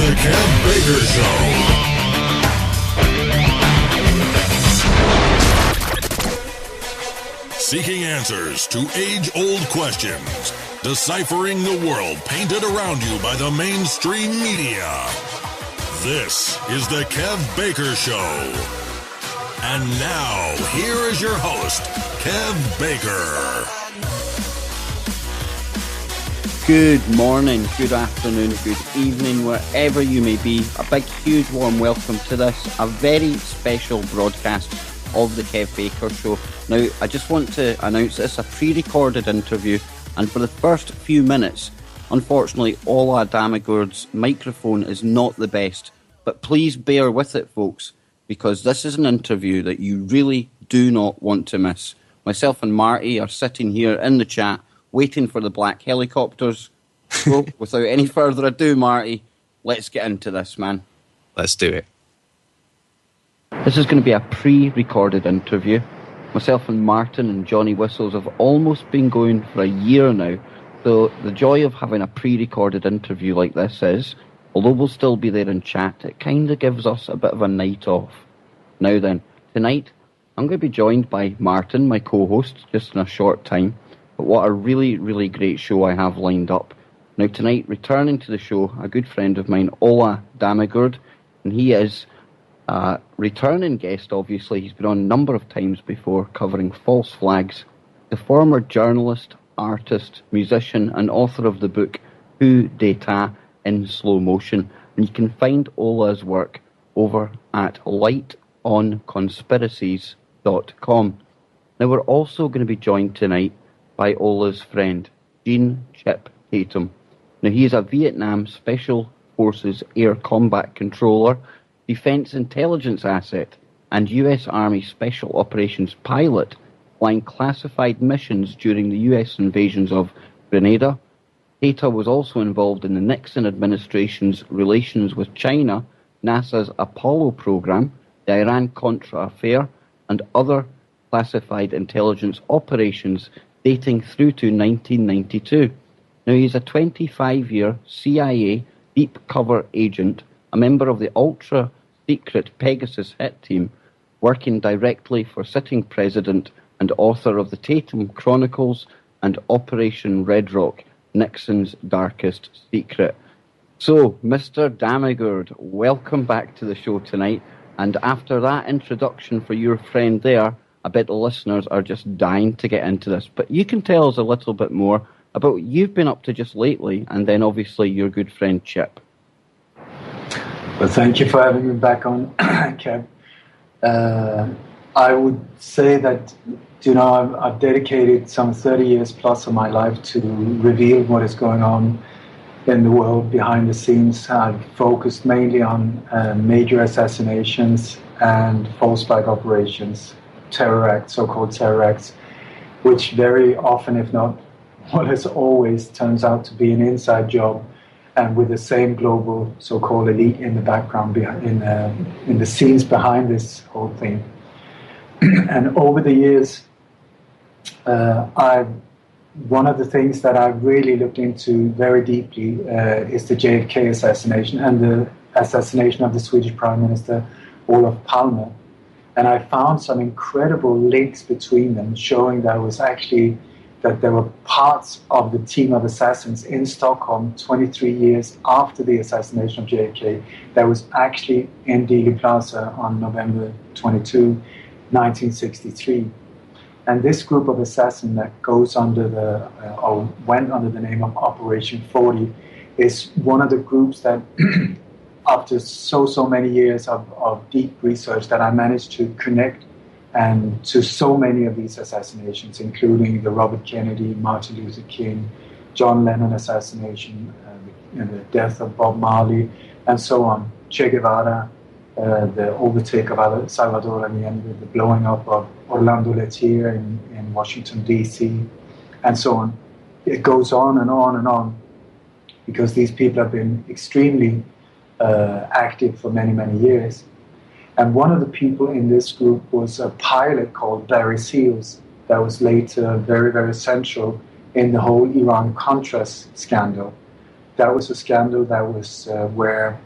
The Kev Baker Show. Seeking answers to age-old questions. Deciphering the world painted around you by the mainstream media. This is The Kev Baker Show. And now, here is your host, Kev Baker. Good morning, good afternoon, good evening, wherever you may be. A big, huge, warm welcome to this, a very special broadcast of the Kev Baker Show. Now, I just want to announce this, a pre-recorded interview, and for the first few minutes, unfortunately, Ole Dammegard's microphone is not the best. But please bear with it, folks, because this is an interview that you really do not want to miss. Myself and Marty are sitting here in the chat, waiting for the black helicopters. So, without any further ado, Marty, let's get into this, man. Let's do it. This is going to be a pre-recorded interview. Myself and Martin and Johnny Whistles have almost been going for a year now. So the joy of having a pre-recorded interview like this is, although we'll still be there in chat, it kind of gives us a bit of a night off. Now then, tonight, I'm going to be joined by Martin, my co-host, just in a short time. But what a really, really great show I have lined up. Now tonight, returning to the show, a good friend of mine, Ole Dammegard, and he is a returning guest, obviously. He's been on a number of times before covering false flags. The former journalist, artist, musician, and author of the book, Who D'Etat in Slow Motion. And you can find Ola's work over at lightonconspiracies.com. Now we're also going to be joined tonight by Ola's friend, Jean Chip Tatum. Now he is a Vietnam Special Forces Air Combat Controller, Defense Intelligence Asset, and US Army Special Operations Pilot, flying classified missions during the US invasions of Grenada. Tata was also involved in the Nixon administration's relations with China, NASA's Apollo program, the Iran-Contra affair, and other classified intelligence operations dating through to 1992. Now, he's a 25-year CIA deep cover agent, a member of the ultra-secret Pegasus hit team, working directly for sitting president and author of the Tatum Chronicles and Operation Red Rock, Nixon's darkest secret. So, Mr. Dammegard, welcome back to the show tonight. And after that introduction for your friend there, I bet the listeners are just dying to get into this. But you can tell us a little bit more about what you've been up to just lately, and then obviously your good friend Chip. Well, thank you for having me back on, Kev. I would say that, I've dedicated some 30 years plus of my life to reveal what is going on in the world behind the scenes. I've focused mainly on major assassinations and false flag operations, terror acts, so-called terror acts, which very often, if not almost always, turns out to be an inside job, and with the same global so-called elite in the background, in the scenes behind this whole thing. And over the years, one of the things that I've really looked into very deeply is the JFK assassination and the assassination of the Swedish Prime Minister Olof Palme. And I found some incredible links between them, showing that there were parts of the team of assassins in Stockholm 23 years after the assassination of JFK that was actually in Dealey Plaza on November 22, 1963. And this group of assassins that goes under or went under the name of Operation 40 is one of the groups that after so many years of deep research that I managed to connect and to so many of these assassinations, including the Robert Kennedy, Martin Luther King, John Lennon assassination, the death of Bob Marley, and so on. Che Guevara, the overtake of Salvador Allende, the blowing up of Orlando Lettier in Washington, D.C., and so on. It goes on and on and on, because these people have been extremely active for many, many years. And one of the people in this group was a pilot called Barry Seals that was later very, very central in the whole Iran-Contras scandal. That was a scandal that was where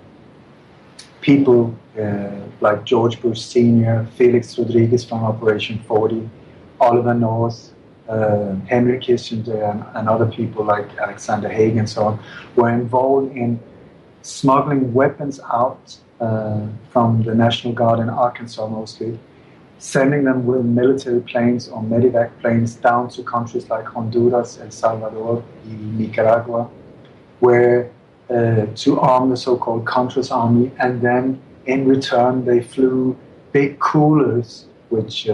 people like George Bush Sr., Felix Rodriguez from Operation 40, Oliver North, Henry Kissinger, and other people like Alexander Haig and so on, were involved in smuggling weapons out from the National Guard in Arkansas mostly, sending them with military planes or medevac planes down to countries like Honduras, El Salvador, Nicaragua, where to arm the so-called Contras army, and then in return they flew big coolers, which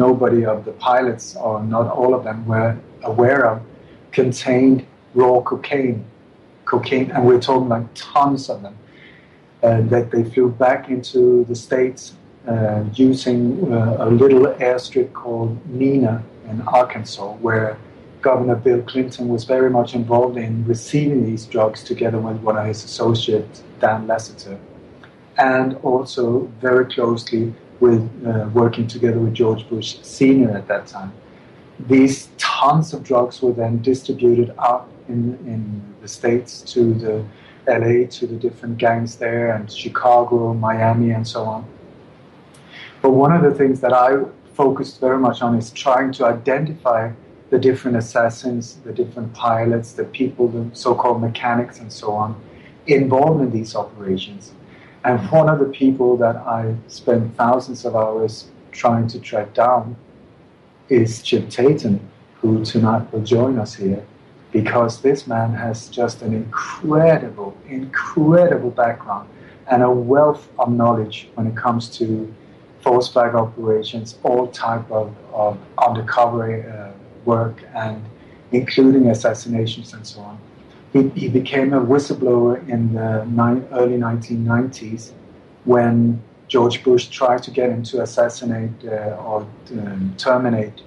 nobody of the pilots, or not all of them, were aware of, contained raw cocaine, and we're talking like tons of them, that they flew back into the States using a little airstrip called Nina in Arkansas, where Governor Bill Clinton was very much involved in receiving these drugs together with one of his associates, Dan Lasseter, and also very closely with working together with George Bush Sr. at that time. These tons of drugs were then distributed out in the States to the LA, to the different gangs there, and Chicago, Miami, and so on. But one of the things that I focused very much on is trying to identify the different assassins, the different pilots, the people, the so-called mechanics and so on, involved in these operations. And one of the people that I spent thousands of hours trying to track down is Chip Tatum, who tonight will join us here, because this man has just an incredible background and a wealth of knowledge when it comes to false flag operations, all type of undercover work, and including assassinations and so on. He became a whistleblower in the early 1990s when George Bush tried to get him to assassinate or terminate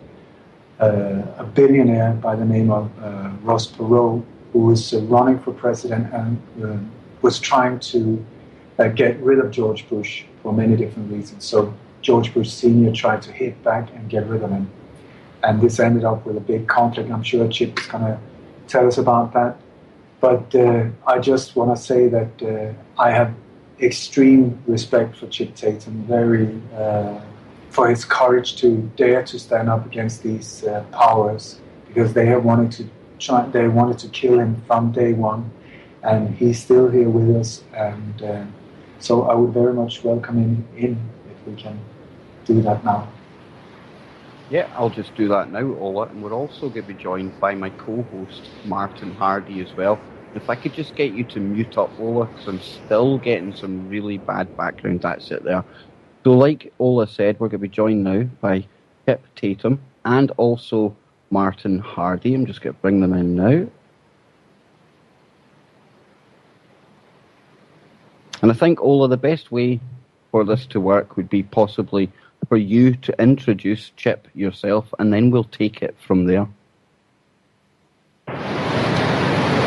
a billionaire by the name of Ross Perot, who was running for president and was trying to get rid of George Bush for many different reasons. So George Bush Sr. tried to hit back and get rid of him. And this ended up with a big conflict. I'm sure Chip is going to tell us about that. But I just want to say that I have extreme respect for Chip Tatum, for his courage to dare to stand up against these powers, because they wanted to kill him from day one, and he's still here with us. And so I would very much welcome him in if we can do that now. Yeah, I'll just do that now, Ola, and we're also going to be joined by my co-host, Martin Hardy, as well. If I could just get you to mute up, Ola, because I'm still getting some really bad background, that's it there. So like Ola said, we're going to be joined now by Chip Tatum and also Martin Hardy. I'm just going to bring them in now. And I think, Ola, the best way for this to work would be possibly for you to introduce Chip yourself, and then we'll take it from there.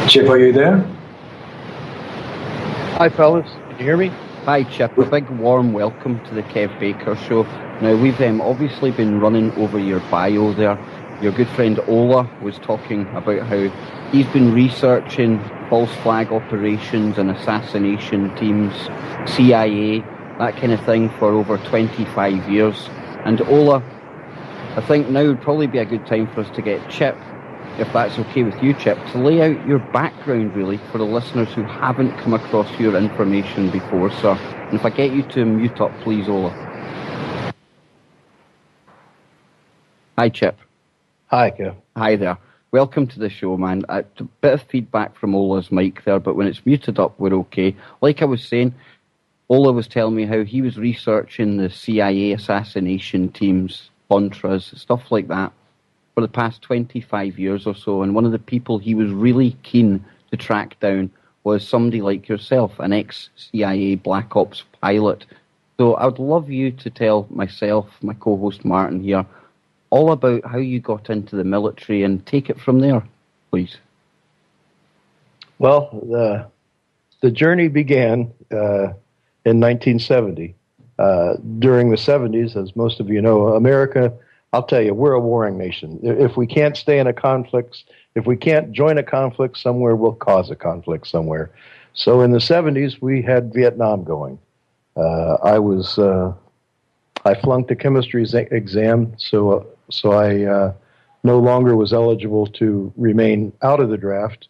Chip, are you there? Hi, fellas. Can you hear me? Hi, Chip. A big warm welcome to the Kev Baker Show. Now, we've obviously been running over your bio there. Your good friend Ola was talking about how he's been researching false flag operations and assassination teams, CIA, that kind of thing for over 25 years. And Ola, I think now would probably be a good time for us to get Chip, if that's okay with you, Chip, to lay out your background, really, for the listeners who haven't come across your information before, sir. And if I get you to mute up, please, Ola. Hi, Chip. Hi, Kev. Hi there. Welcome to the show, man. A bit of feedback from Ola's mic there, but when it's muted up, we're okay. Like I was saying, Ola was telling me how he was researching the CIA assassination teams, Contras, stuff like that, for the past 25 years or so, and one of the people he was really keen to track down was somebody like yourself, an ex-CIA Black Ops pilot. So I would love you to tell myself, my co-host Martin here, all about how you got into the military and take it from there, please. Well, the journey began in 1970. During the 70s, as most of you know, America, I'll tell you, we're a warring nation. If we can't stay in a conflict, if we can't join a conflict somewhere, we'll cause a conflict somewhere. So in the 70s, we had Vietnam going. I flunked the chemistry exam, so I no longer was eligible to remain out of the draft.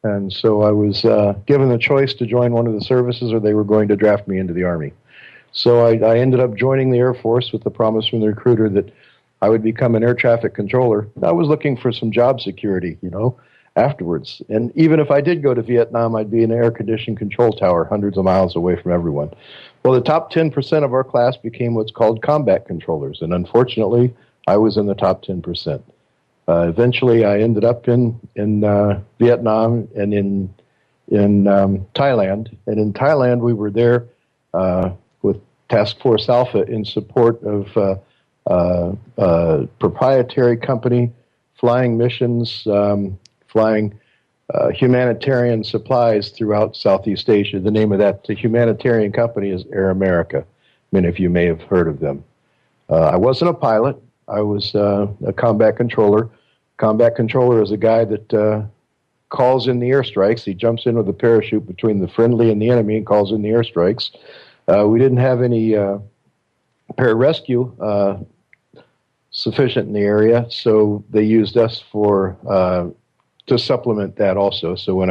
And so I was given the choice to join one of the services, or they were going to draft me into the Army. So I ended up joining the Air Force with the promise from the recruiter that I would become an air traffic controller. I was looking for some job security, afterwards. And even if I did go to Vietnam, I'd be in an air-conditioned control tower hundreds of miles away from everyone. Well, the top 10% of our class became what's called combat controllers, and unfortunately, I was in the top 10%. Eventually, I ended up in Vietnam and in Thailand. And in Thailand, we were there with Task Force Alpha in support of a proprietary company flying missions, flying humanitarian supplies throughout Southeast Asia. The name of that humanitarian company is Air America. Many of you may have heard of them. I wasn't a pilot. I was a combat controller. Combat controller is a guy that calls in the airstrikes. He jumps in with a parachute between the friendly and the enemy and calls in the airstrikes. We didn't have any pararescue sufficient in the area, so they used us to supplement that also. So when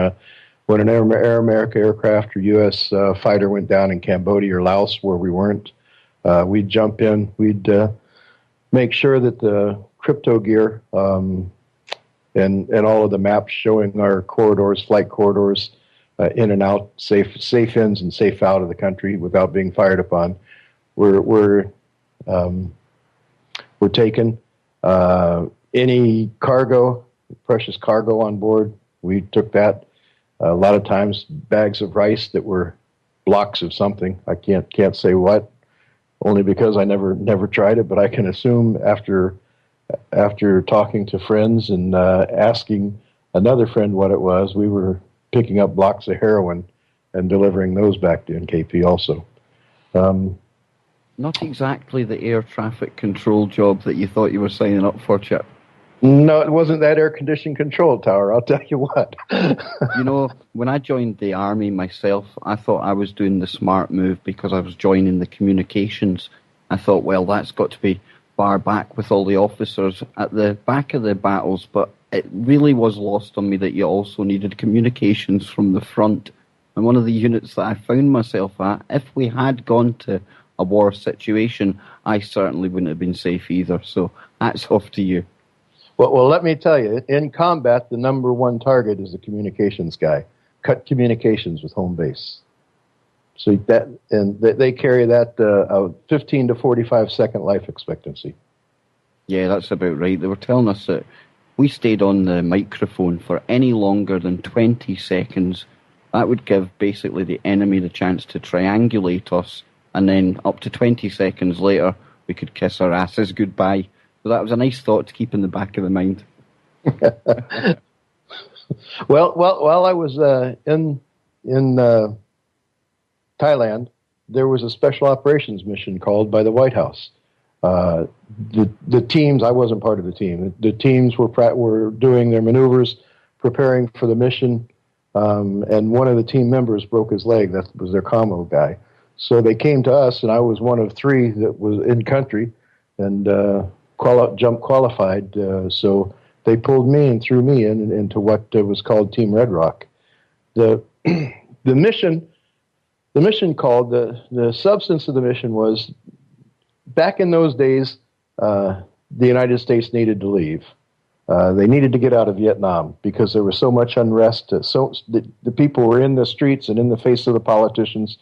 an Air America aircraft or U.S. fighter went down in Cambodia or Laos where we weren't, we'd jump in. We'd make sure that the crypto gear and all of the maps showing our corridors, flight corridors, in and out, safe ins and safe out of the country without being fired upon, were taken. Any cargo, precious cargo on board, we took that. A lot of times, bags of rice that were blocks of something. I can't say what, only because I never tried it. But I can assume after talking to friends and asking another friend what it was, we were picking up blocks of heroin and delivering those back to NKP also. Not exactly the air traffic control job that you thought you were signing up for, Chip. No, it wasn't that air-conditioned control tower, I'll tell you what. When I joined the Army myself, I thought I was doing the smart move because I was joining the communications. I thought, well, that's got to be far back with all the officers at the back of the battles, but it really was lost on me that you also needed communications from the front. And one of the units that I found myself at, if we had gone to a war situation, I certainly wouldn't have been safe either. So hats off to you. Well, let me tell you, in combat, the number one target is the communications guy. Cut communications with home base. So they carry that 15 to 45 second life expectancy. Yeah, that's about right. They were telling us that we stayed on the microphone for any longer than 20 seconds. That would give basically the enemy the chance to triangulate us, and then up to 20 seconds later, we could kiss our asses goodbye. So that was a nice thought to keep in the back of the mind. Well, while I was in Thailand, there was a special operations mission called by the White House. The teams, I wasn't part of the team. The teams were doing their maneuvers, preparing for the mission, and one of the team members broke his leg. That was their commo guy. So they came to us, and I was one of three that was in country, and jump qualified. So they pulled me and threw me into what was called Team Red Rock. The mission called, the substance of the mission was, back in those days, the United States needed to leave. They needed to get out of Vietnam because there was so much unrest. The people were in the streets and in the face of the politicians.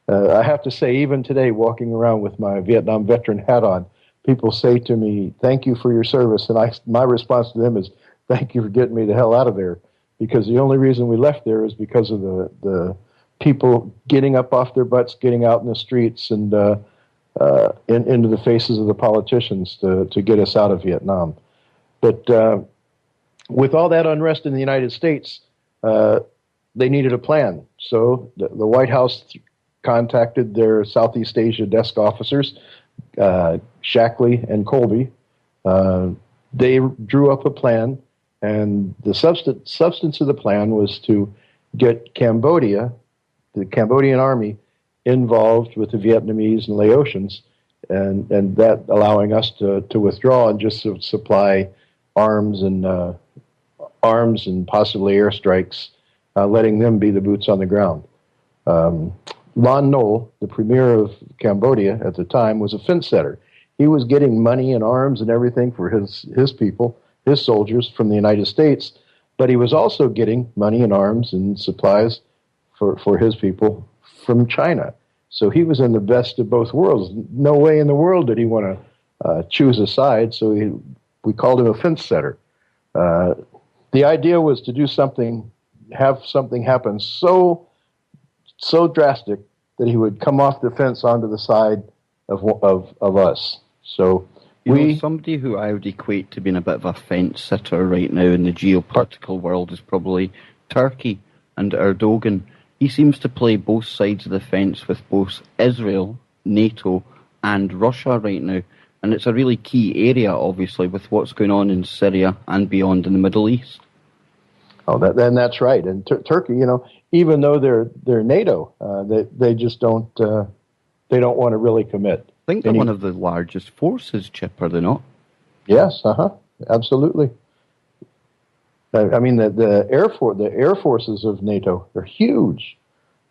I have to say, even today, walking around with my Vietnam veteran hat on, people say to me, "Thank you for your service." And my response to them is, "Thank you for getting me the hell out of there." Because the only reason we left there is because of the people getting up off their butts, getting out in the streets and into the faces of the politicians to get us out of Vietnam. But with all that unrest in the United States, they needed a plan. So the White House contacted their Southeast Asia desk officers, Shackley and Colby. They drew up a plan, and the substance of the plan was to get Cambodia the Cambodian army involved with the Vietnamese and Laotians, and that allowing us to withdraw and just supply arms and possibly airstrikes, letting them be the boots on the ground. Lon Nol, the premier of Cambodia at the time, was a fence setter. He was getting money and arms and everything for his people, his soldiers from the United States, but he was also getting money and arms and supplies for his people from China. So he was in the best of both worlds. No way in the world did he want to choose a side, so we called him a fence setter. The idea was to do something, have something happen so drastic that he would come off the fence onto the side of us. So somebody who I would equate to being a bit of a fence sitter right now in the geopolitical world is probably Turkey and Erdogan. He seems to play both sides of the fence with both Israel, NATO, and Russia right now. And it's a really key area, obviously, with what's going on in Syria and beyond in the Middle East. Oh, that's right. And Turkey, even though they're NATO, they just don't want to really commit. I think they're one of the largest forces, Chip, are they not? Yes, absolutely. I mean, the air forces of NATO are huge,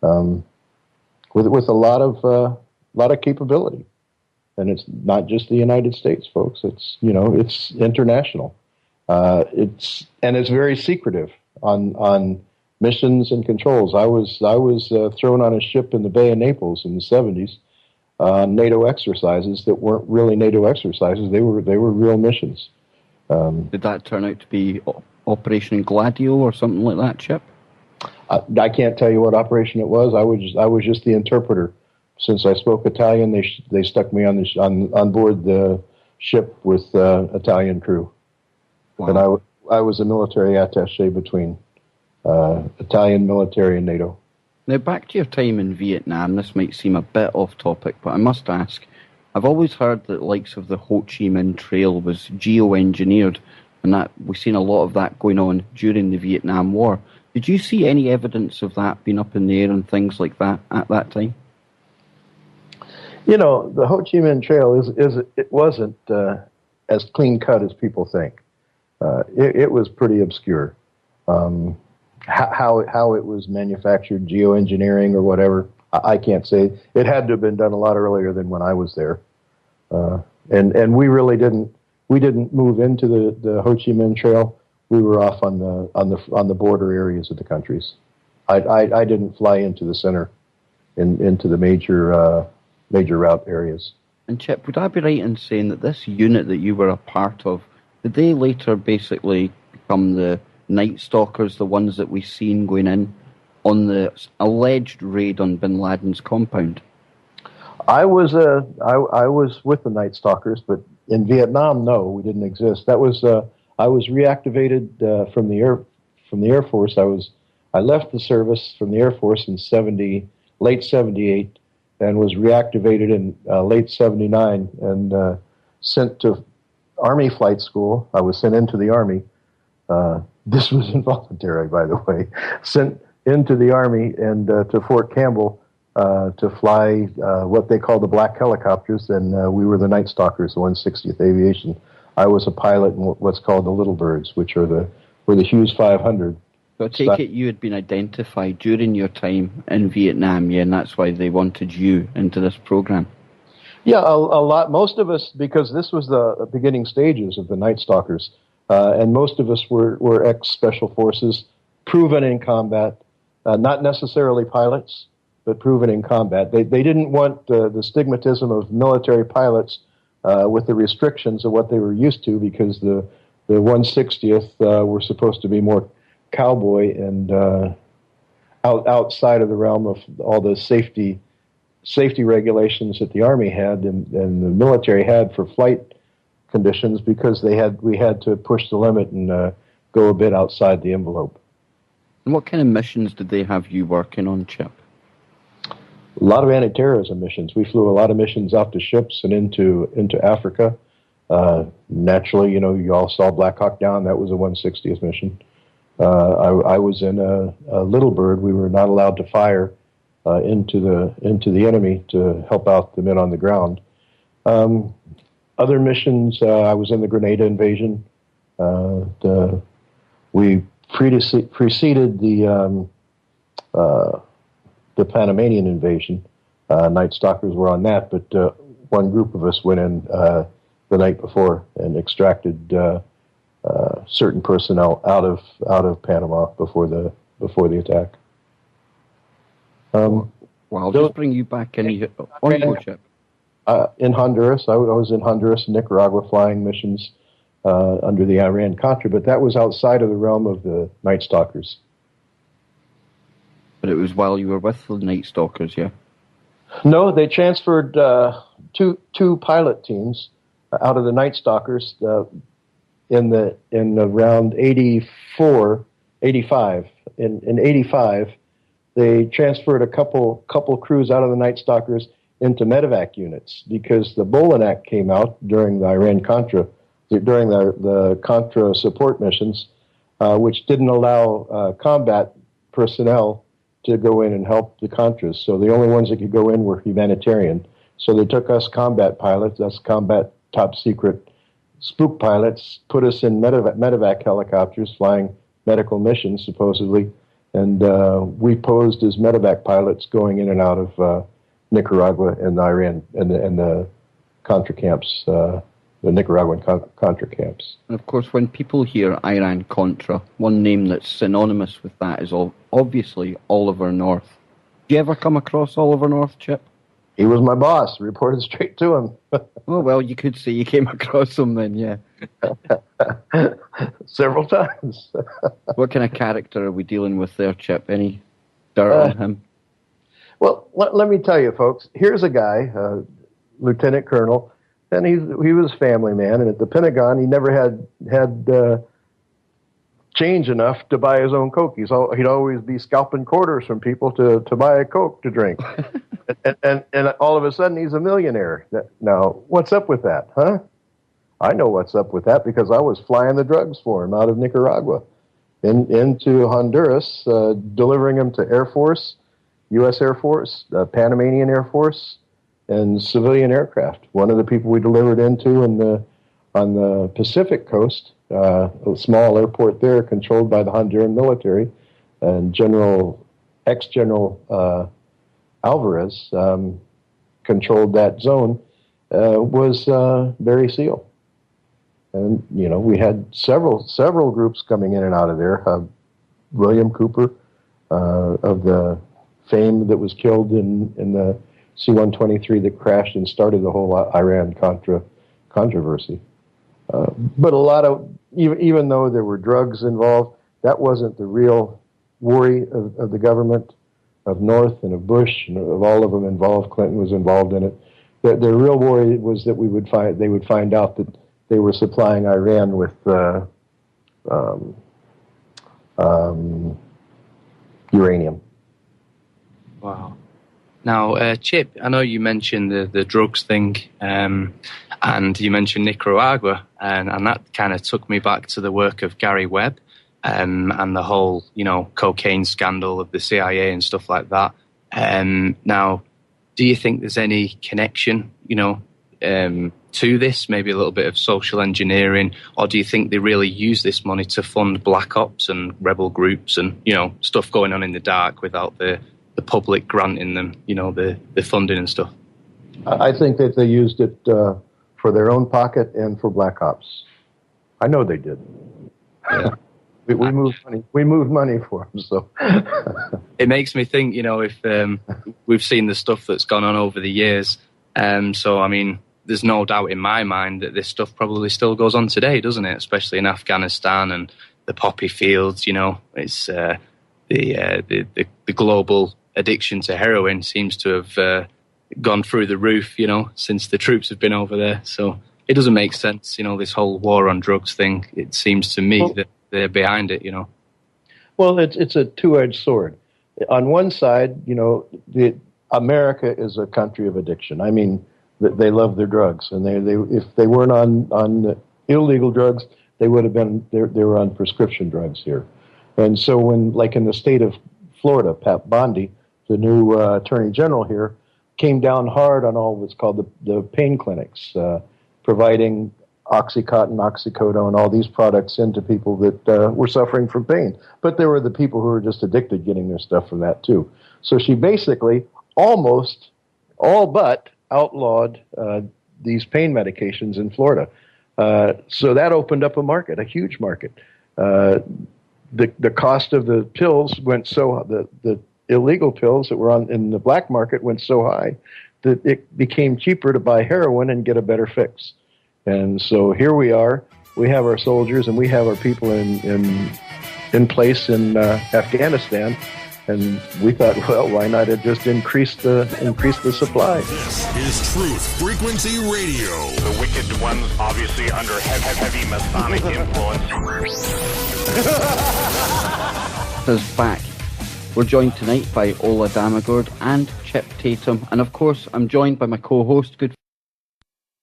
with a lot of capability, and it's not just the United States, folks. It's it's international. It's very secretive on missions and controls. I was thrown on a ship in the Bay of Naples in the 70s. NATO exercises that weren't really NATO exercises. They were real missions. Did that turn out to be Operation Gladio or something like that, Chip? I can't tell you what operation it was. I was just the interpreter. Since I spoke Italian, they stuck me on board the ship with Italian crew. Wow. And I was a military attaché between Italian military and NATO. Now, back to your time in Vietnam, this might seem a bit off topic, but I must ask, I've always heard that the likes of the Ho Chi Minh Trail was geoengineered, and that we've seen a lot of that going on during the Vietnam War. Did you see any evidence of that being up in the air and things like that at that time? The Ho Chi Minh Trail it wasn't as clean cut as people think. It was pretty obscure. How it was manufactured, geoengineering or whatever, I can't say. It had to have been done a lot earlier than when I was there, and we really didn't move into the Ho Chi Minh Trail. We were off on the border areas of the countries. I didn't fly into the center, into the major route areas. And Chip, would I be right in saying that this unit that you were a part of, did they later basically become the Night Stalkers, the ones that we've seen going in on the alleged raid on Bin Laden's compound? I was with the Night Stalkers, but in Vietnam, no, we didn't exist. I was reactivated from the Air Force. I left the service from the Air Force in late '78, and was reactivated in late '79 and sent to Army flight school. I was sent into the Army. This was involuntary, by the way. Sent into the Army and to Fort Campbell to fly what they call the black helicopters, and we were the Night Stalkers, the 160th Aviation. I was a pilot in what's called the Little Birds, which were the Hughes 500. So I take it you had been identified during your time in Vietnam, yeah, and that's why they wanted you into this program. Yeah, a lot. Most of us, because this was the beginning stages of the Night Stalkers, and most of us were ex-Special Forces, proven in combat, not necessarily pilots, but proven in combat. They didn't want the stigmatism of military pilots with the restrictions of what they were used to, because the 160th were supposed to be more cowboy and outside of the realm of all the safety regulations that the Army had and the military had for flight conditions, because we had to push the limit and go a bit outside the envelope. And what kind of missions did they have you working on, Chip? A lot of anti-terrorism missions. We flew a lot of missions off to ships and into Africa. Naturally, you all saw Black Hawk Down. That was a 160th mission. I was in a Little Bird. We were not allowed to fire into the enemy to help out the men on the ground. Other missions, I was in the Grenada invasion. We preceded the Panamanian invasion. Night Stalkers were on that, but one group of us went in the night before and extracted certain personnel out of Panama before the attack. Well, I'll just bring you back in on your ship. In Honduras, I was in Honduras and Nicaragua flying missions under the Iran-Contra, but that was outside of the realm of the Night Stalkers. But it was while you were with the Night Stalkers, yeah? No, they transferred two pilot teams out of the Night Stalkers in around 84, 85. In 85, they transferred a couple crews out of the Night Stalkers into medevac units because the Bolanak came out during the Iran-Contra, during the Contra support missions, which didn't allow combat personnel to go in and help the Contras. So the only ones that could go in were humanitarian. So they took us combat pilots, us combat top secret spook pilots, put us in medevac helicopters flying medical missions, supposedly, and we posed as medevac pilots going in and out of Nicaragua and Iran and the Contra camps, the Nicaraguan Contra camps. And of course, when people hear Iran-Contra, one name that's synonymous with that is obviously Oliver North. Do you ever come across Oliver North, Chip? He was my boss. Reported straight to him. Oh, well, you could say you came across him then, yeah. Several times. What kind of character are we dealing with there, Chip? Any dirt on him? Well, let me tell you, folks. Here's a guy, Lieutenant Colonel, and he was a family man. And at the Pentagon, he never had change enough to buy his own Coke. He'd always be scalping quarters from people to buy a Coke to drink. and all of a sudden, he's a millionaire. Now, what's up with that, huh? I know what's up with that because I was flying the drugs for him out of Nicaragua into Honduras, delivering them to Air Force, U.S. Air Force, Panamanian Air Force, and civilian aircraft. One of the people we delivered into on the Pacific coast, a small airport there controlled by the Honduran military, and ex-General Alvarez controlled that zone, was Barry Seal. And, we had several groups coming in and out of there. William Cooper, of the fame that was killed in the C-123 that crashed and started the whole Iran-Contra controversy. But a lot of, even though there were drugs involved, that wasn't the real worry of the government, of North and of Bush and of all of them involved. Clinton was involved in it. The real worry was that they would find out that they were supplying Iran with uranium. Wow. Now, Chip, I know you mentioned the drugs thing, and you mentioned Nicaragua, and that kind of took me back to the work of Gary Webb, and the whole, cocaine scandal of the CIA and stuff like that. Now, do you think there's any connection, to this, maybe a little bit of social engineering, or do you think they really use this money to fund black ops and rebel groups and, stuff going on in the dark without the public granting them, the funding and stuff? I think that they used it for their own pocket and for black ops. I know they did. Yeah. We moved money. We moved money for them. So it makes me think, if we've seen the stuff that's gone on over the years. So I mean, there's no doubt in my mind that this stuff probably still goes on today, doesn't it? Especially in Afghanistan and the poppy fields. It's the global addiction to heroin seems to have gone through the roof. Since the troops have been over there. So it doesn't make sense. This whole war on drugs thing. It seems to me that they're behind it. Well, it's a two-edged sword. On one side, America is a country of addiction. I mean, they love their drugs, and they if they weren't on illegal drugs, they would have been. They were on prescription drugs here, and so when, like in the state of Florida, Pat Bondi Attorney General here, came down hard on all what's called the pain clinics, providing Oxycontin, oxycodone, all these products into people that were suffering from pain. But there were the people who were just addicted, getting their stuff from that too. So she basically almost all but outlawed these pain medications in Florida. So that opened up a market, a huge market. The cost of the pills went the illegal pills that were in the black market went so high that it became cheaper to buy heroin and get a better fix. And so here we are. We have our soldiers and we have our people in place in Afghanistan. And we thought, well, why not just increase the supply? This is Truth Frequency Radio. The wicked ones, obviously under heavy Masonic influence. Us back. We're joined tonight by Ole Dammegard and Chip Tatum, and of course, I'm joined by my co-host, good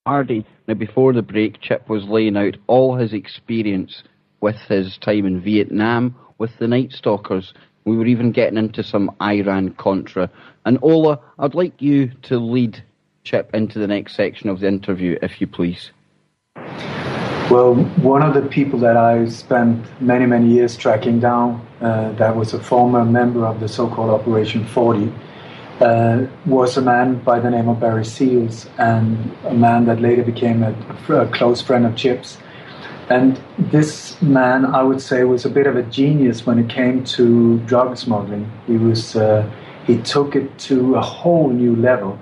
Hardy. Now, before the break, Chip was laying out all his experience with his time in Vietnam with the Night Stalkers. We were even getting into some Iran-Contra. And Ola, I'd like you to lead Chip into the next section of the interview, if you please. Well, one of the people that I spent many, many years tracking down, that was a former member of the so-called Operation 40, was a man by the name of Barry Seals, and a man that later became a close friend of Chip's. And this man, I would say, was a bit of a genius when it came to drug smuggling. He took it to a whole new level,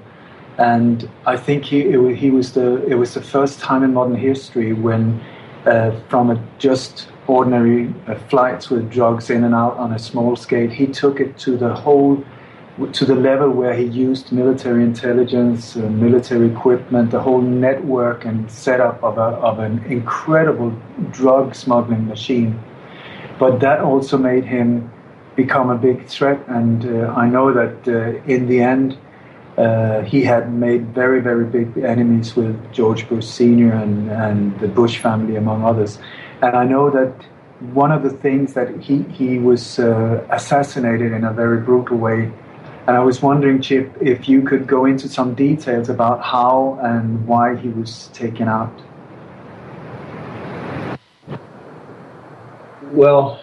and I think it was the first time in modern history when, from a just ordinary flights with drugs in and out on a small scale, he took it to the level where he used military intelligence, military equipment, the whole network and setup of an incredible drug smuggling machine. But that also made him become a big threat, and I know that in the end he had made very, very big enemies with George Bush Sr. and the Bush family, among others. And I know that one of the things that he was assassinated in a very brutal way. And I was wondering, Chip, if you could go into some details about how and why he was taken out. Well,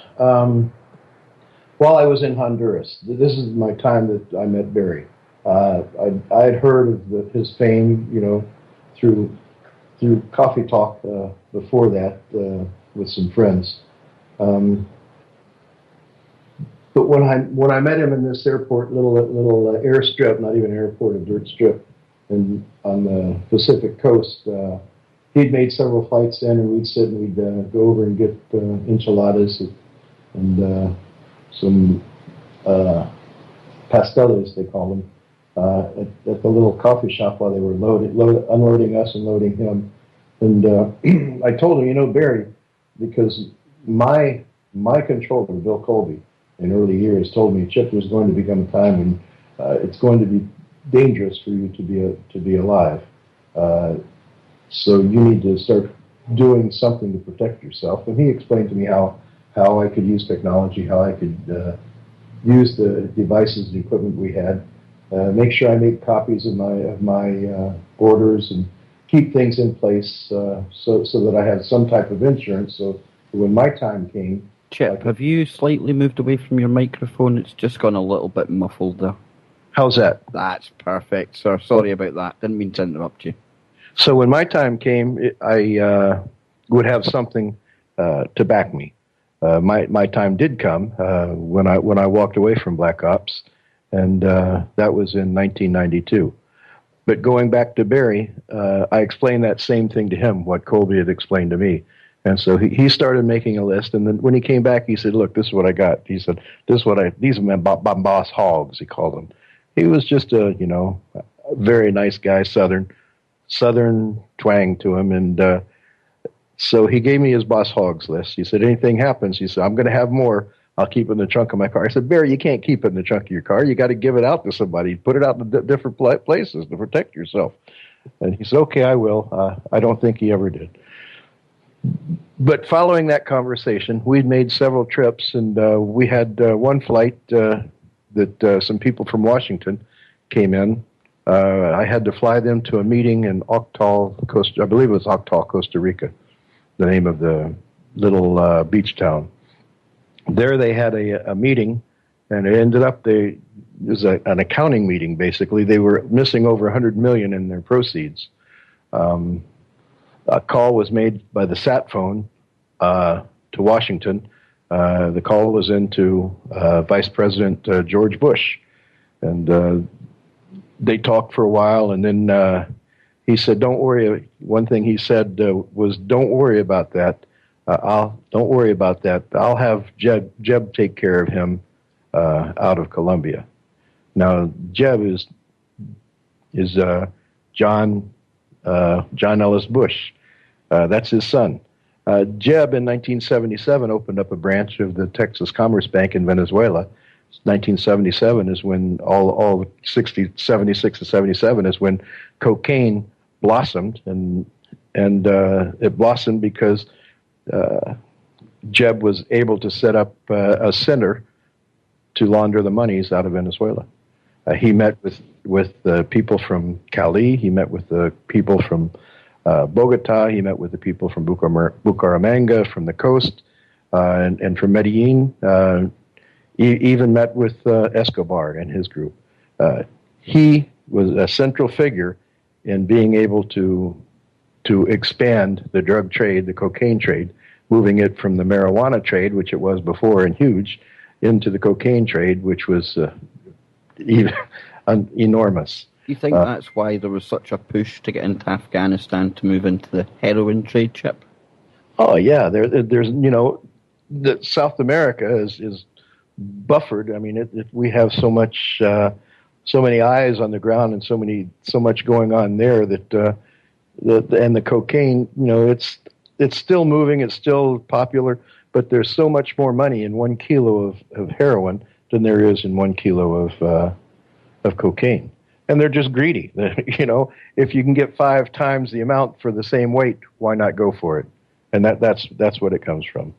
while I was in Honduras, this is my time that I met Barry. I'd heard of his fame, through coffee talk before that with some friends. But when I met him in this airport, little airstrip, not even an airport, a dirt strip, on the Pacific coast, he'd made several flights in, and we'd sit and we'd go over and get enchiladas and some pasteles, they call them, at the little coffee shop while they were unloading us and loading him. And I told him, Barry, because my controller, Bill Colby, in early years, told me, Chip, there's going to become a time when it's going to be dangerous for you to be alive. So you need to start doing something to protect yourself. And he explained to me how I could use technology, how I could use the devices, the equipment we had, make sure I make copies of my orders and keep things in place so that I had some type of insurance. So when my time came, Chip, have you slightly moved away from your microphone? It's just gone a little bit muffled there. How's that? That's perfect, sir. Sorry about that. Didn't mean to interrupt you. So when my time came, I would have something to back me. My time did come when I walked away from Black Ops, and that was in 1992. But going back to Barry, I explained that same thing to him, what Colby had explained to me. And so he started making a list, and then when he came back, he said, "Look, this is what I got." He said, "These are my boss hogs," he called them. He was just a very nice guy, southern twang to him, and so he gave me his boss hogs list. He said, "Anything happens," he said, "I'm going to have more. I'll keep it in the trunk of my car." I said, "Barry, you can't keep it in the trunk of your car. You got to give it out to somebody. Put it out in different places to protect yourself." And he said, "Okay, I will." I don't think he ever did. But following that conversation, we'd made several trips, and we had one flight that some people from Washington came in. I had to fly them to a meeting in Octal, I believe it was Octal, Costa Rica, the name of the little beach town. There they had a meeting, and it ended up it was an accounting meeting, basically. They were missing over $100 million in their proceeds. A call was made by the sat phone to Washington. The call was into Vice President George Bush, and they talked for a while, and then he said, "Don't worry." One thing he said was, "Don't worry about that. Don't worry about that. I'll have Jeb take care of him out of Colombia." Now, Jeb is John Ellis Bush. That's his son. Jeb in 1977 opened up a branch of the Texas Commerce Bank in Venezuela. 1977 is when all 76 to 77 is when cocaine blossomed, and it blossomed because Jeb was able to set up a center to launder the monies out of Venezuela. He met with the people from Cali. He met with the people from Bogota. He met with the people from Bucaramanga, from the coast, and from Medellin. He even met with Escobar and his group. He was a central figure in being able to expand the drug trade, the cocaine trade, moving it from the marijuana trade, which it was before and huge, into the cocaine trade, which was even enormous. Do you think that's why there was such a push to get into Afghanistan to move into the heroin trade, Chip? Oh yeah, there's that South America is buffered. I mean, we have so many eyes on the ground and so much going on there that and the cocaine, it's still moving, it's still popular, but there's so much more money in 1 kilo of heroin than there is in 1 kilo of cocaine. And they're just greedy. If you can get 5 times the amount for the same weight, why not go for it? And that's what it comes from.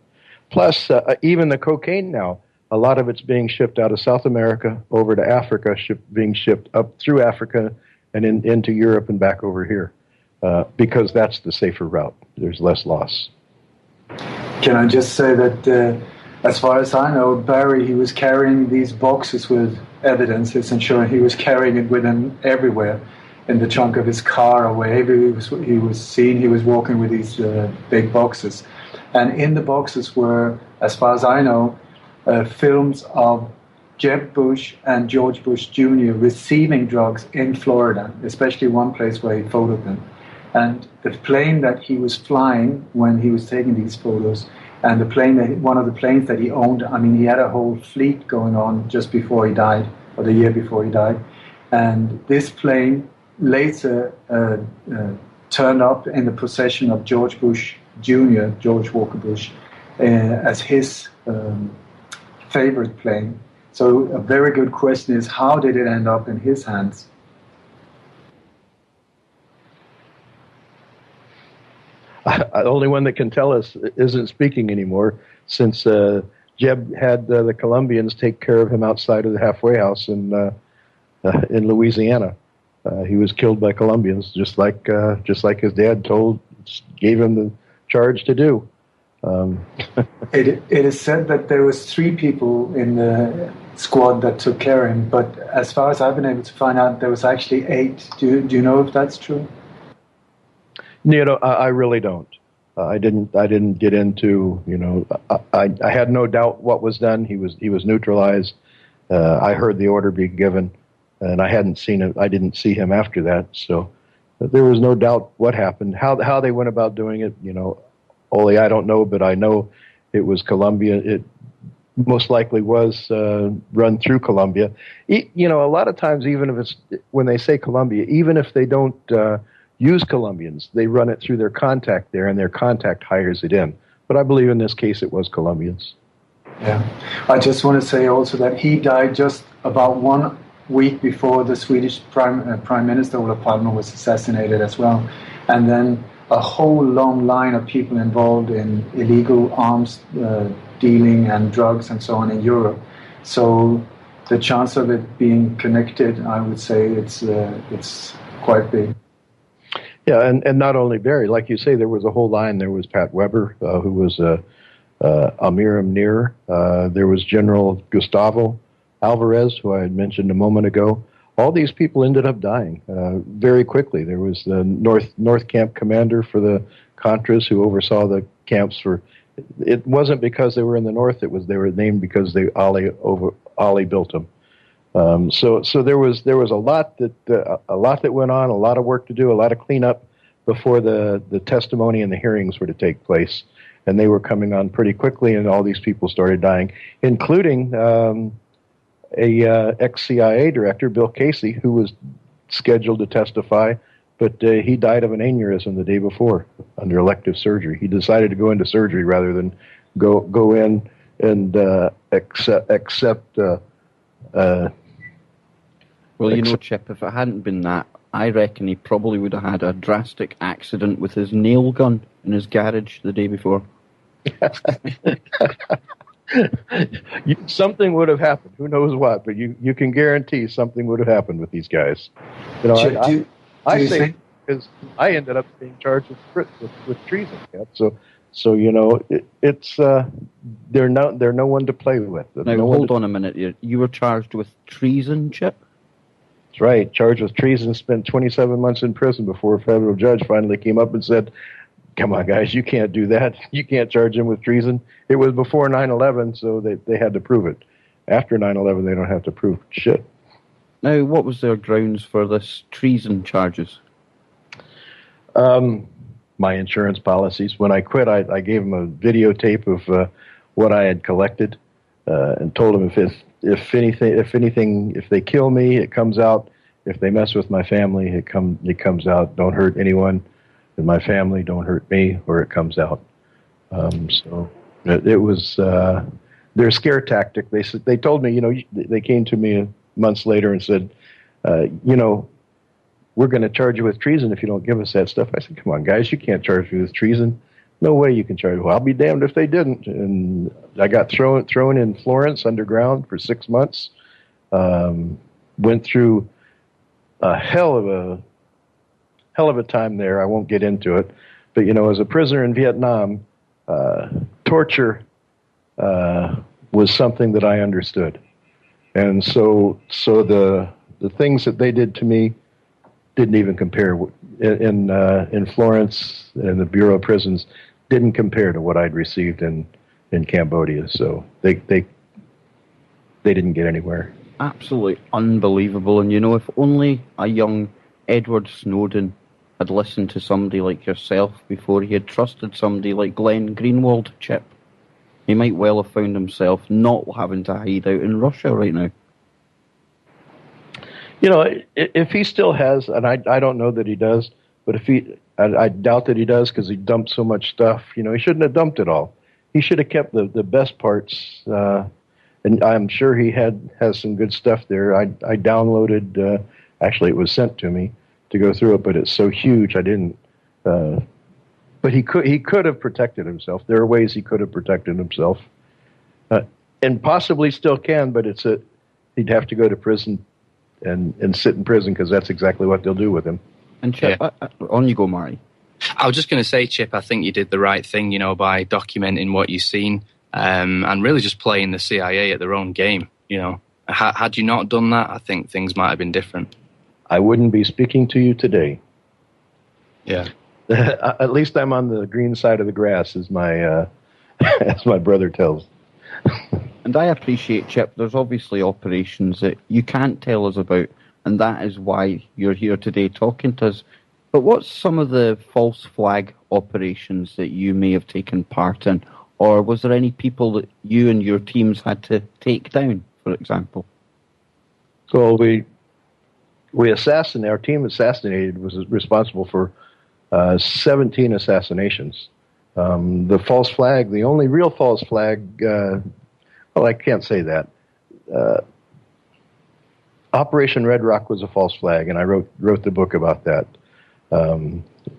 Plus, even the cocaine now, a lot of it's being shipped out of South America over to Africa, being shipped up through Africa and into Europe and back over here, because that's the safer route. There's less loss. Can I just say that, as far as I know, Barry, he was carrying these boxes with evidences and showing he was carrying it with him everywhere, in the trunk of his car or wherever he was seen. He was walking with these big boxes. And in the boxes were, as far as I know, films of Jeb Bush and George Bush Jr. receiving drugs in Florida, especially one place where he photoed them. And the plane that he was flying when he was taking these photos, and one of the planes that he owned, I mean, he had a whole fleet going on just before he died, or the year before he died. And this plane later turned up in the possession of George Bush Jr., George Walker Bush, as his favorite plane. So a very good question is, how did it end up in his hands? The only one that can tell us isn't speaking anymore, since Jeb had the Colombians take care of him outside of the halfway house in Louisiana. He was killed by Colombians, just like his dad gave him the charge to do. It is said that there was 3 people in the squad that took care of him, but as far as I've been able to find out, there was actually 8. Do you know if that's true? I really don't. I didn't get into. I had no doubt what was done. He was neutralized. I heard the order be given, and I hadn't seen it. I didn't see him after that, so there was no doubt what happened. How they went about doing it, Ole, I don't know, but I know it was Colombia. It most likely was run through Colombia. A lot of times, even if it's when they say Colombia, even if they don't use Colombians, they run it through their contact there, and their contact hires it in. But I believe in this case it was Colombians. Yeah. I just want to say also that he died just about 1 week before the Swedish Prime Minister Olof Palme was assassinated as well. And then a whole long line of people involved in illegal arms dealing and drugs and so on in Europe. So the chance of it being connected, I would say it's quite big. Yeah, and not only Barry, like you say, there was a whole line. There was Pat Weber, who was Amiram Nir. There was General Gustavo Alvarez, who I had mentioned a moment ago. All these people ended up dying very quickly. There was the North Camp commander for the Contras who oversaw the camps for. It wasn't because they were in the north. It was they were named because Ali built them. So there was a lot that went on, a lot of work to do, a lot of cleanup before the testimony and the hearings were to take place, and they were coming on pretty quickly, and all these people started dying, including a ex-CIA director, Bill Casey, who was scheduled to testify, but he died of an aneurysm the day before under elective surgery. He decided to go into surgery rather than go in and accept. Well, you know, Chip, if it hadn't been that, I reckon he probably would have had a drastic accident with his nail gun in his garage the day before. Something would have happened. Who knows what? But you can guarantee something would have happened with these guys. You know, Chip, I say because I ended up being charged with treason. Yeah? So you know, it's they're no one to play with. Now hold on a minute. You were charged with treason, Chip? That's right. Charged with treason. Spent 27 months in prison before a federal judge finally came up and said, "Come on, guys, you can't do that. You can't charge him with treason." It was before 9/11, so they had to prove it. After 9/11, they don't have to prove shit. Now, what was their grounds for this treason charges? My insurance policies. When I quit, I gave them a videotape of what I had collected, and told them if they kill me, it comes out. If they mess with my family, it comes out. Don't hurt anyone in my family. Don't hurt me, or it comes out. So it was their scare tactic. They told me, you know, they came to me months later and said, you know, we're going to charge you with treason if you don't give us that stuff. I said, come on, guys, you can't charge me with treason. No way you can charge me. Well, I'll be damned if they didn't. And I got thrown in Florence underground for 6 months. Went through a hell of a time there. I won't get into it. But, you know, as a prisoner in Vietnam, torture was something that I understood. And so the things that they did to me didn't even compare in Florence and the Bureau of Prisons didn't compare to what I'd received in Cambodia. So they didn't get anywhere. Absolutely unbelievable. And you know, if only a young Edward Snowden had listened to somebody like yourself before he had trusted somebody like Glenn Greenwald, Chip, he might well have found himself not having to hide out in Russia right now. You know, if he still has, and I don't know that he does, but I doubt that he does because he dumped so much stuff. You know, he shouldn't have dumped it all. He should have kept the best parts, and I'm sure he has some good stuff there. I downloaded, actually it was sent to me to go through it, but it's so huge I didn't. But he could have protected himself. There are ways he could have protected himself, and possibly still can. But he'd have to go to prison and sit in prison because that's exactly what they'll do with him. And Chip, on you go, Mari. I was just going to say, Chip, I think you did the right thing, you know, by documenting what you've seen, and really just playing the CIA at their own game. You know, had you not done that, I think things might have been different. I wouldn't be speaking to you today. Yeah. At least I'm on the green side of the grass, as my brother tells. And I appreciate, Chip, there's obviously operations that you can't tell us about, and that is why you're here today talking to us. But what's some of the false flag operations that you may have taken part in? Or was there any people that you and your teams had to take down, for example? So our team assassinated was responsible for 17 assassinations. The false flag, the only real false flag, well, I can't say that. Operation Red Rock was a false flag, and I wrote the book about that.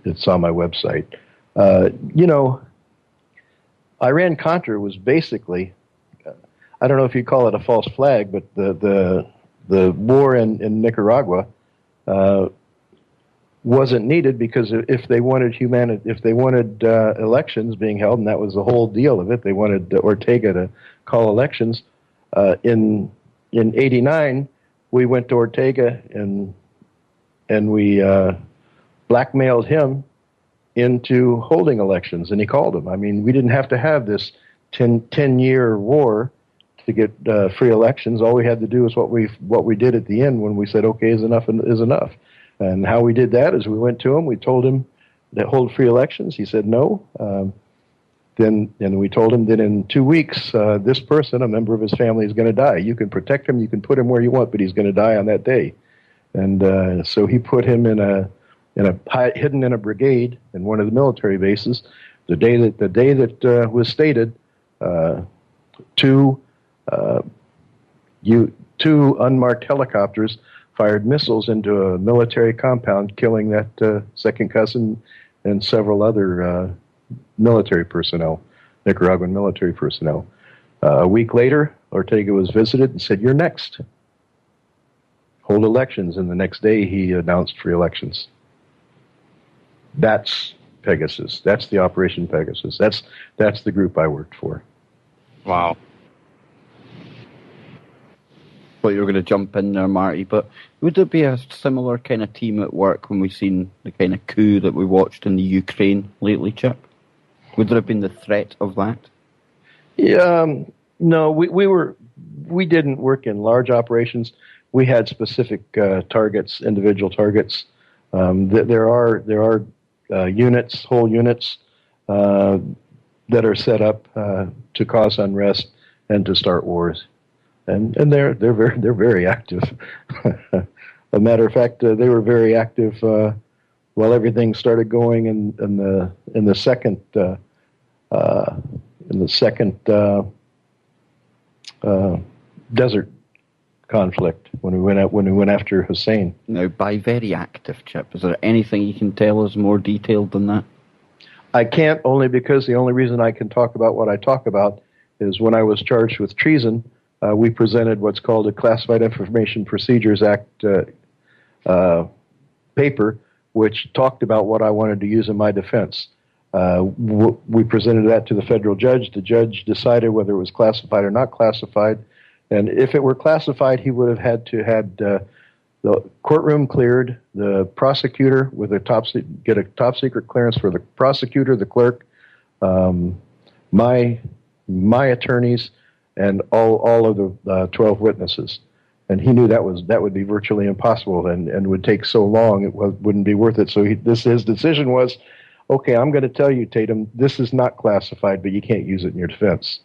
It's on my website. You know, Iran-Contra was basically, I don't know if you call it a false flag, but the war in Nicaragua wasn't needed, because if they wanted elections being held, and that was the whole deal of it, they wanted Ortega to call elections. In '89, we went to Ortega and we blackmailed him into holding elections, and he called them. I mean, we didn't have to have this 10-year war to get free elections. All we had to do is what we did at the end when we said, okay, is enough is enough. And how we did that is we went to him, we told him to hold free elections. He said no. Then we told him that in 2 weeks, this person, a member of his family, is going to die. You can protect him, you can put him where you want, but he's going to die on that day. And so he put him hidden in a brigade in one of the military bases. The day that was stated, two unmarked helicopters fired missiles into a military compound, killing that second cousin and several other military personnel, Nicaraguan military personnel. A week later, Ortega was visited and said, "You're next. Hold elections." And the next day, he announced free elections. That's Pegasus. That's the Operation Pegasus. That's the group I worked for. Wow. Well, you were going to jump in there, Marty, but would there be a similar kind of team at work when we've seen the kind of coup that we watched in the Ukraine lately, Chip? Would there have been the threat of that? Yeah, no, we didn't work in large operations. We had specific targets, individual targets. There are units, whole units that are set up to cause unrest and to start wars. And they're very active. A matter of fact, they were very active while everything started going in the second desert conflict when we went after Hussein. Now, by very active, Chip, is there anything you can tell us more detailed than that? I can't, only because the only reason I can talk about what I talk about is when I was charged with treason. We presented what's called a Classified Information Procedures Act paper, which talked about what I wanted to use in my defense. We presented that to the federal judge. The judge decided whether it was classified or not classified. And if it were classified, he would have had to had the courtroom cleared, the prosecutor with get a top secret clearance for the prosecutor, the clerk, my attorneys, and all of the 12 witnesses. And he knew that would be virtually impossible and would take so long it wouldn't be worth it. So his decision was, okay, I'm going to tell you, Tatum, this is not classified, but you can't use it in your defense.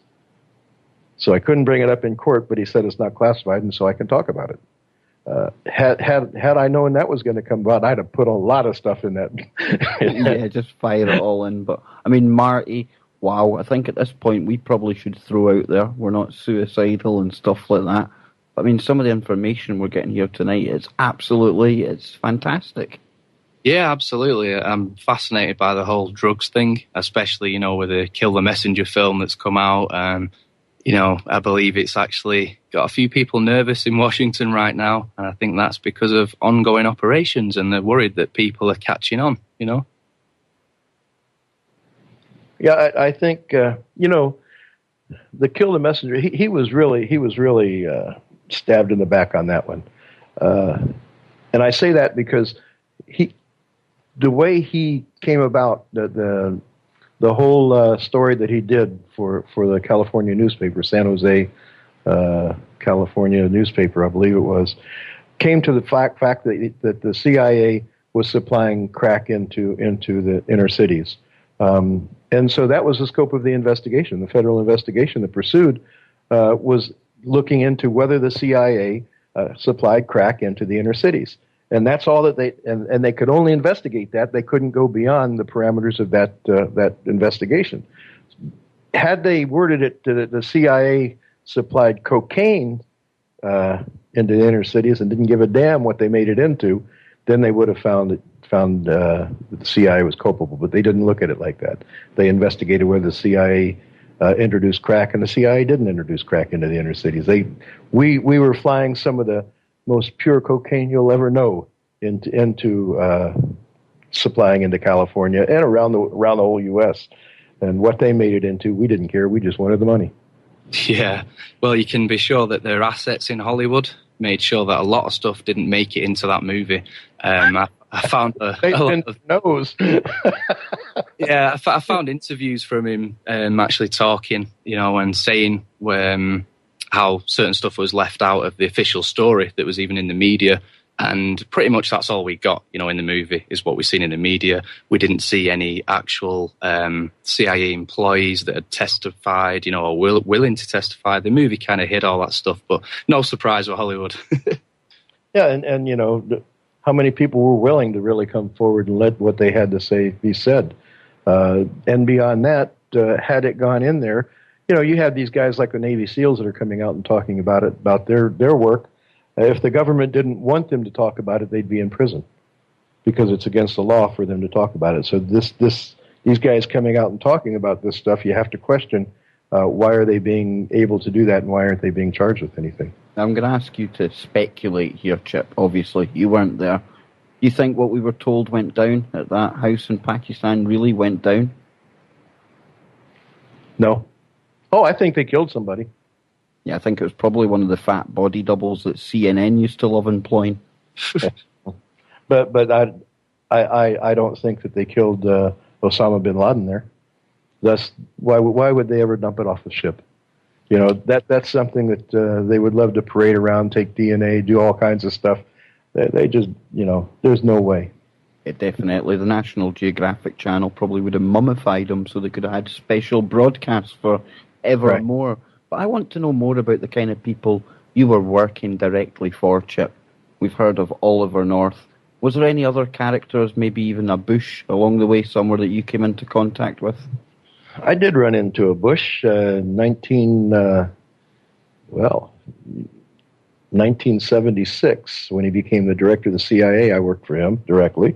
So I couldn't bring it up in court, but he said it's not classified, and so I can talk about it. Had I known that was going to come about, I'd have put a lot of stuff in that. Yeah, just fire it all in. But I mean, Marty, wow, I think at this point we probably should throw out there we're not suicidal and stuff like that. I mean, some of the information we're getting here tonight, it's fantastic. Yeah, absolutely. I'm fascinated by the whole drugs thing, especially, with the Kill the Messenger film that's come out. I believe it's actually got a few people nervous in Washington right now, and I think that's because of ongoing operations, and they're worried that people are catching on, Yeah, I think, the Kill the Messenger, he was really stabbed in the back on that one. And I say that because the way he came about, the whole story that he did for the California newspaper, San Jose, California newspaper, I believe it was, came to the fact that the CIA was supplying crack into the inner cities. And so that was the scope of the investigation. The federal investigation that pursued was looking into whether the CIA supplied crack into the inner cities. And that's all that and they could only investigate that. They couldn't go beyond the parameters of that investigation. Had they worded it that the CIA supplied cocaine into the inner cities and didn't give a damn what they made it into, then they would have found that the CIA was culpable. But they didn't look at it like that. They investigated whether the CIA introduced crack, and the CIA didn't introduce crack into the inner cities. We were flying some of the most pure cocaine you'll ever know into supplying into California and around the whole U.S. And what they made it into, we didn't care. We just wanted the money. Yeah, well, you can be sure that their assets in Hollywood made sure that a lot of stuff didn't make it into that movie. I found a lot of nose. Yeah, I found interviews from him actually talking, and saying how certain stuff was left out of the official story that was even in the media. And pretty much that's all we got, in the movie is what we've seen in the media. We didn't see any actual CIA employees that had testified, or willing to testify. The movie kind of hid all that stuff, but no surprise with Hollywood. Yeah, and how many people were willing to really come forward and let what they had to say be said? And beyond that, had it gone in there, you have these guys like the Navy SEALs that are coming out and talking about their work. If the government didn't want them to talk about it, they'd be in prison because it's against the law for them to talk about it. So these guys coming out and talking about this stuff, you have to question why are they being able to do that and why aren't they being charged with anything? I'm going to ask you to speculate here, Chip. Obviously, you weren't there. Do you think what we were told went down at that house in Pakistan really went down? No. Oh, I think they killed somebody. Yeah, I think it was probably one of the fat body doubles that CNN used to love employing. But I don't think that they killed Osama bin Laden there. Thus, why would they ever dump it off the ship? That's something that they would love to parade around, take DNA, do all kinds of stuff. They just, there's no way. It definitely. The National Geographic Channel probably would have mummified them so they could have had special broadcasts for evermore. Right. But I want to know more about the kind of people you were working directly for, Chip. We've heard of Oliver North. Was there any other characters, maybe even a Bush along the way somewhere that you came into contact with? I did run into a Bush, 1976, when he became the director of the CIA. I worked for him directly.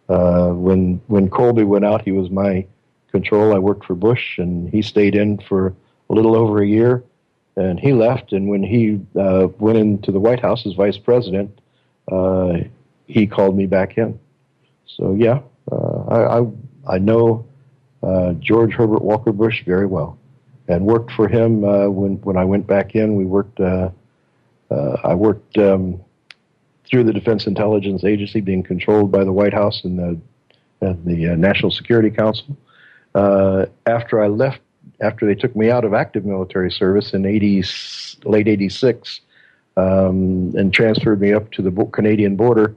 When Colby went out, he was my control. I worked for Bush, and he stayed in for a little over a year, and he left. And when he went into the White House as vice president, he called me back in. So yeah, I know George Herbert Walker Bush very well, and worked for him when I went back in. We worked. I worked through the Defense Intelligence Agency, being controlled by the White House and the National Security Council. After I left. After they took me out of active military service in late '86 and transferred me up to the Canadian border,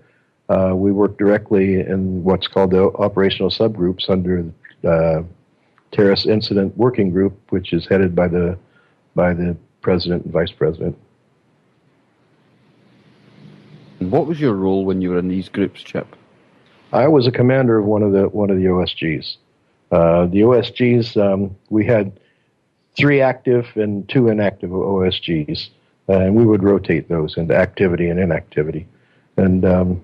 we worked directly in what's called the operational subgroups under the Terrorist Incident Working Group, which is headed by the president and vice president. What was your role when you were in these groups, Chip? I was a commander of one of the OSGs. The OSGs, we had 3 active and 2 inactive OSGs, and we would rotate those into activity and inactivity. And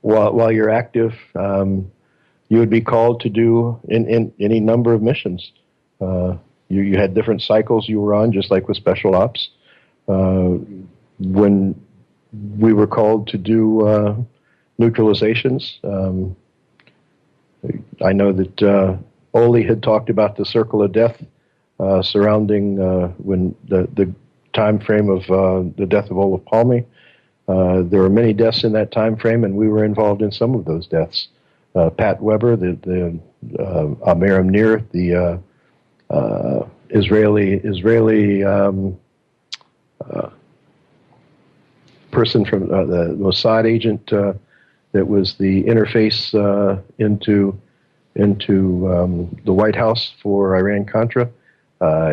while you're active, you would be called to do in any number of missions. You had different cycles you were on, just like with special ops. When we were called to do neutralizations, I know that Ole had talked about the circle of death surrounding when the time frame of the death of Olof Palme. There were many deaths in that time frame, and we were involved in some of those deaths. Pat Weber, the Amiram Nir, the Israeli person from the Mossad agent that was the interface into the White House for Iran-Contra.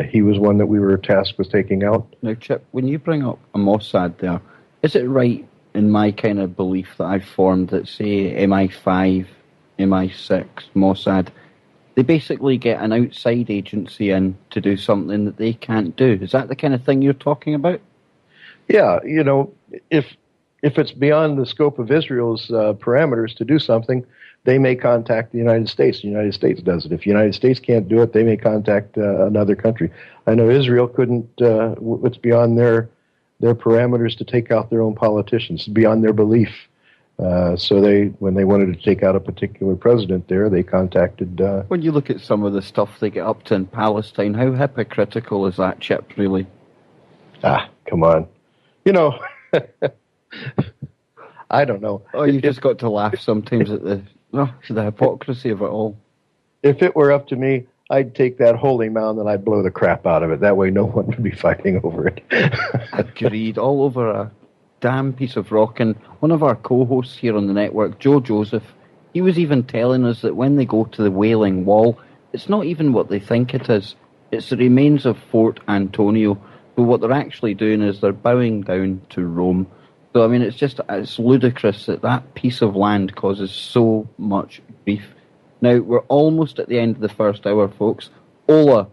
He was one that we were tasked with taking out. Now, Chip, when you bring up a Mossad there, is it right in my kind of belief that I've formed that, say, MI5, MI6, Mossad, they basically get an outside agency in to do something that they can't do? Is that the kind of thing you're talking about? Yeah, if it's beyond the scope of Israel's parameters to do something, they may contact the United States. The United States does it. If the United States can't do it, they may contact another country. I know Israel couldn't. It's beyond their parameters to take out their own politicians. It's beyond their belief. So when they wanted to take out a particular president there, they contacted... When you look at some of the stuff they get up to in Palestine, how hypocritical is that, Chip, really? Come on. I don't know. Oh, you just got to laugh sometimes at the hypocrisy of it all. If it were up to me, I'd take that holy mound and I'd blow the crap out of it. That way no one would be fighting over it. Agreed. All over a damn piece of rock. And one of our co-hosts here on the network, Joe Joseph, he was even telling us that when they go to the Wailing Wall, it's not even what they think it is. It's the remains of Fort Antonio. But what they're actually doing is they're bowing down to Rome. So, I mean, it's ludicrous that piece of land causes so much grief. Now, we're almost at the end of the first hour, folks. Ola,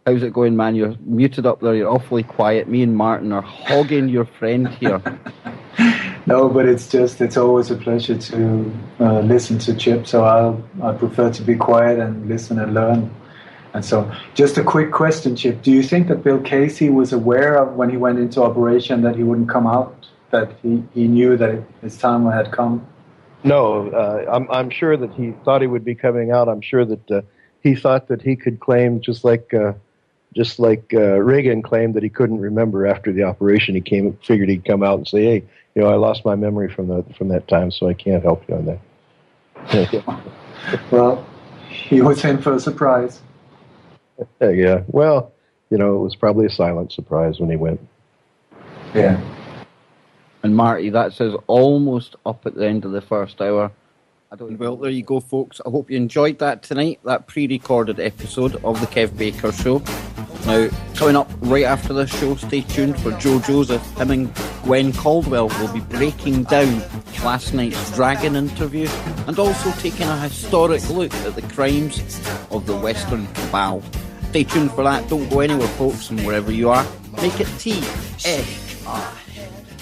how's it going, man? You're muted up there. You're awfully quiet. Me and Martin are hogging your friend here. No, but it's always a pleasure to listen to Chip. So I prefer to be quiet and listen and learn. And so, just a quick question, Chip. Do you think that Bill Casey was aware of when he went into operation that he wouldn't come out? That he knew that his time had come? No, I'm sure that he thought he would be coming out. I'm sure that he thought that he could claim, just like Reagan claimed that he couldn't remember after the operation. He figured he'd come out and say, "Hey, I lost my memory from that time, so I can't help you on that." Well, he was in for a surprise. Yeah. Well, it was probably a silent surprise when he went. Yeah. And Marty, that says almost up at the end of the first hour. Well, there you go, folks. I hope you enjoyed that tonight, that pre-recorded episode of the Kev Baker Show. Now, coming up right after this show, stay tuned for Joe Joseph. Him and Gwen Caldwell will be breaking down last night's Dragon interview and also taking a historic look at the crimes of the Western Cabal. Stay tuned for that. Don't go anywhere, folks, and wherever you are, make it TFR.